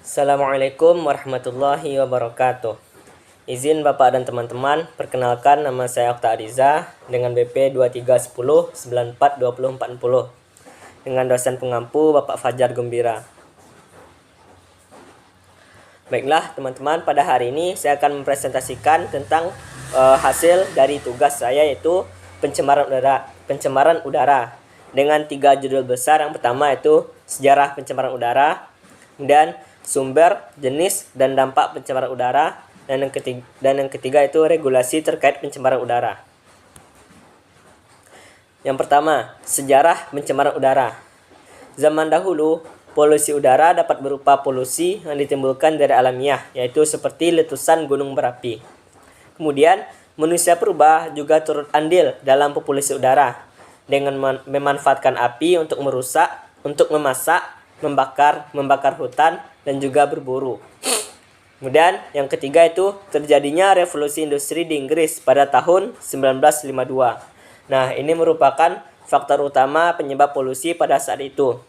Assalamualaikum warahmatullahi wabarakatuh. Izin Bapak dan teman-teman, perkenalkan nama saya Okta Ariza dengan BP 2310942040 dengan dosen pengampu Bapak Fajar Gembira. Baiklah teman-teman, pada hari ini saya akan mempresentasikan tentang hasil dari tugas saya, yaitu pencemaran udara dengan 3 judul besar. Yang pertama itu sejarah pencemaran udara, kemudian sumber, jenis, dan dampak pencemaran udara, dan yang ketiga itu regulasi terkait pencemaran udara. Yang pertama, sejarah pencemaran udara. Zaman dahulu, polusi udara dapat berupa polusi yang ditimbulkan dari alamiah, yaitu seperti letusan gunung berapi. Kemudian, manusia purba juga turut andil dalam polusi udara dengan memanfaatkan api untuk merusak, untuk memasak, membakar hutan, dan juga berburu. Kemudian yang ketiga itu terjadinya revolusi industri di Inggris pada tahun 1952. Nah, ini merupakan faktor utama penyebab polusi pada saat itu,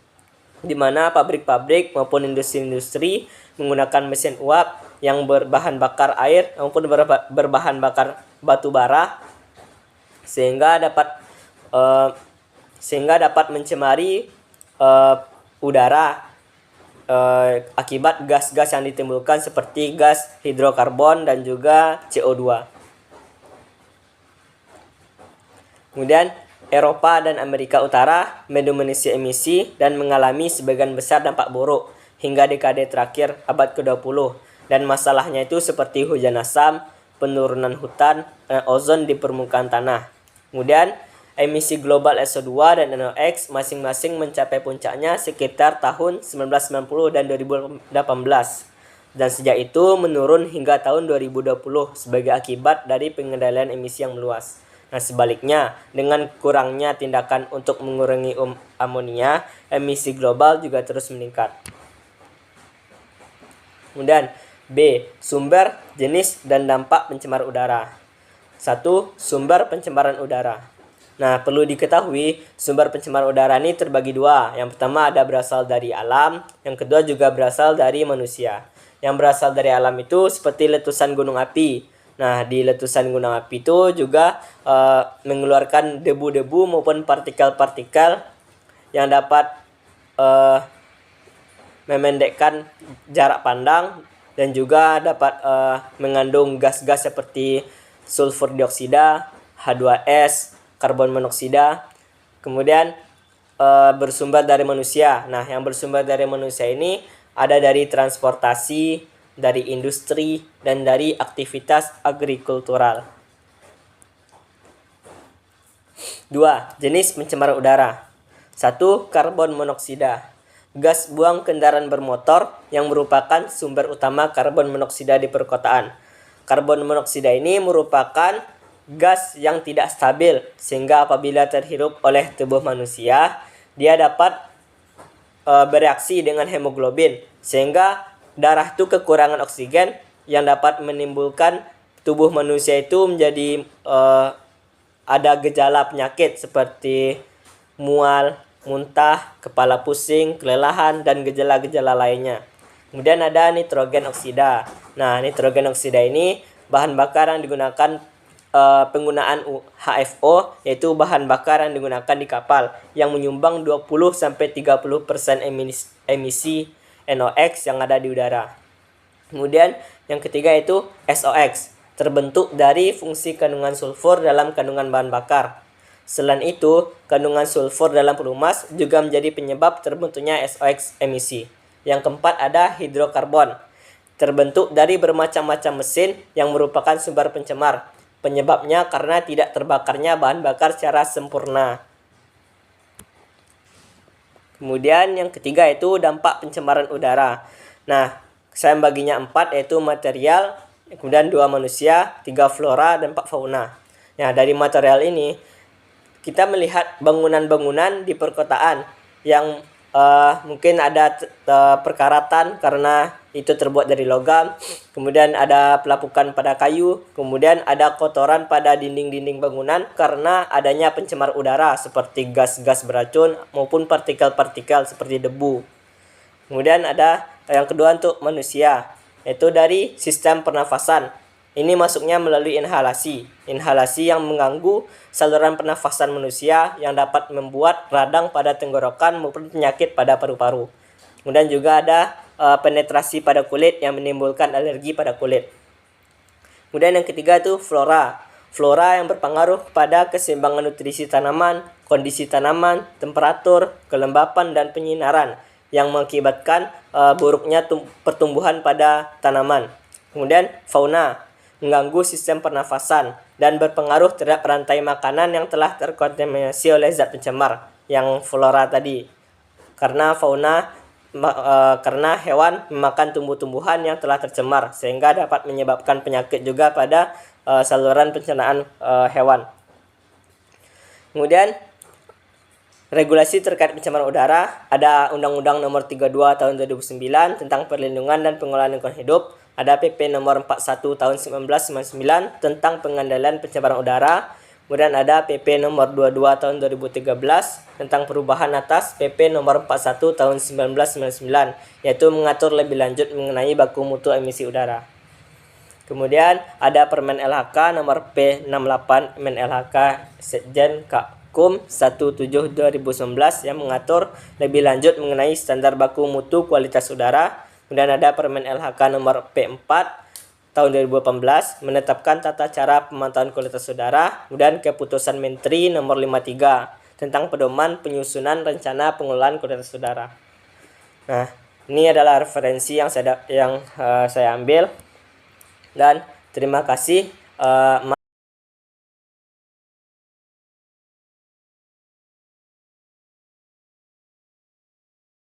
di mana pabrik-pabrik maupun industri-industri menggunakan mesin uap yang berbahan bakar air maupun berbahan bakar batu bara, sehingga dapat mencemari udara akibat gas-gas yang ditimbulkan seperti gas hidrokarbon dan juga CO2. Kemudian Eropa dan Amerika Utara mendominasi emisi dan mengalami sebagian besar dampak buruk hingga dekade terakhir abad ke-20, dan masalahnya itu seperti hujan asam, penurunan hutan, ozon di permukaan tanah. Kemudian emisi global SO2 dan NOx masing-masing mencapai puncaknya sekitar tahun 1990 dan 2018. Dan sejak itu menurun hingga tahun 2020 sebagai akibat dari pengendalian emisi yang meluas. Nah, sebaliknya, dengan kurangnya tindakan untuk mengurangi amonia, emisi global juga terus meningkat. Kemudian B. Sumber, jenis, dan dampak pencemaran udara. 1. Sumber pencemaran udara. Nah, perlu diketahui sumber pencemaran udara ini terbagi dua. Yang pertama ada berasal dari alam, yang kedua juga berasal dari manusia. Yang berasal dari alam itu seperti letusan gunung api. Nah, di letusan gunung api itu juga mengeluarkan debu-debu maupun partikel-partikel yang dapat memendekkan jarak pandang dan juga dapat mengandung gas-gas seperti sulfur dioksida, H2S, karbon monoksida. Kemudian bersumber dari manusia. Nah, yang bersumber dari manusia ini ada dari transportasi, dari industri, dan dari aktivitas agrikultural. 2. Jenis pencemaran udara. 1. Karbon monoksida. Gas buang kendaraan bermotor yang merupakan sumber utama karbon monoksida di perkotaan. Karbon monoksida ini merupakan gas yang tidak stabil, sehingga apabila terhirup oleh tubuh manusia, dia dapat bereaksi dengan hemoglobin, sehingga darah itu kekurangan oksigen yang dapat menimbulkan tubuh manusia itu menjadi ada gejala penyakit seperti mual, muntah, kepala pusing, kelelahan, dan gejala-gejala lainnya. Kemudian ada nitrogen oksida. Nah, nitrogen oksida ini bahan bakar yang digunakan penggunaan HFO, yaitu bahan bakar yang digunakan di kapal, yang menyumbang 20-30% emisi NOx yang ada di udara. Kemudian yang ketiga itu SOx, terbentuk dari fungsi kandungan sulfur dalam kandungan bahan bakar. Selain itu, kandungan sulfur dalam pelumas juga menjadi penyebab terbentuknya SOx emisi. Yang keempat ada hidrokarbon, terbentuk dari bermacam-macam mesin yang merupakan sumber pencemar. Penyebabnya karena tidak terbakarnya bahan bakar secara sempurna. Kemudian yang ketiga itu dampak pencemaran udara. Nah, saya membaginya 4, yaitu material, kemudian 2 manusia, 3 flora, dan 4 fauna. Nah, dari material ini kita melihat bangunan-bangunan di perkotaan yang mungkin ada perkaratan karena itu terbuat dari logam, kemudian ada pelapukan pada kayu, kemudian ada kotoran pada dinding-dinding bangunan karena adanya pencemar udara seperti gas-gas beracun maupun partikel-partikel seperti debu. Kemudian ada yang kedua untuk manusia, yaitu dari sistem pernafasan. Ini masuknya melalui inhalasi. Inhalasi yang mengganggu saluran pernafasan manusia yang dapat membuat radang pada tenggorokan maupun penyakit pada paru-paru. Kemudian juga ada penetrasi pada kulit yang menimbulkan alergi pada kulit. Kemudian yang ketiga itu flora. Flora yang berpengaruh pada keseimbangan nutrisi tanaman, kondisi tanaman, temperatur, kelembapan, dan penyinaran yang mengakibatkan buruknya pertumbuhan pada tanaman. Kemudian fauna, mengganggu sistem pernafasan dan berpengaruh terhadap rantai makanan yang telah terkontaminasi oleh zat pencemar yang flora tadi. Karena hewan memakan tumbuh-tumbuhan yang telah tercemar sehingga dapat menyebabkan penyakit juga pada saluran pencernaan hewan. Kemudian regulasi terkait pencemaran udara, ada Undang-Undang Nomor 32 Tahun 2009 tentang perlindungan dan pengelolaan lingkungan hidup, ada PP Nomor 41 Tahun 1999 tentang pengendalian pencemaran udara, kemudian ada PP Nomor 22 Tahun 2013 tentang perubahan atas PP Nomor 41 Tahun 1999, yaitu mengatur lebih lanjut mengenai baku mutu emisi udara. Kemudian ada Permen LHK Nomor P68 Permen LHK Sekjen Kum 17/2019 yang mengatur lebih lanjut mengenai standar baku mutu kualitas udara. Kemudian ada Permen LHK Nomor P4 Tahun 2018 menetapkan tata cara pemantauan kualitas udara. Kemudian Keputusan Menteri Nomor 53 tentang pedoman penyusunan rencana pengelolaan kualitas udara. Nah, ini adalah referensi yang saya ambil, dan terima kasih.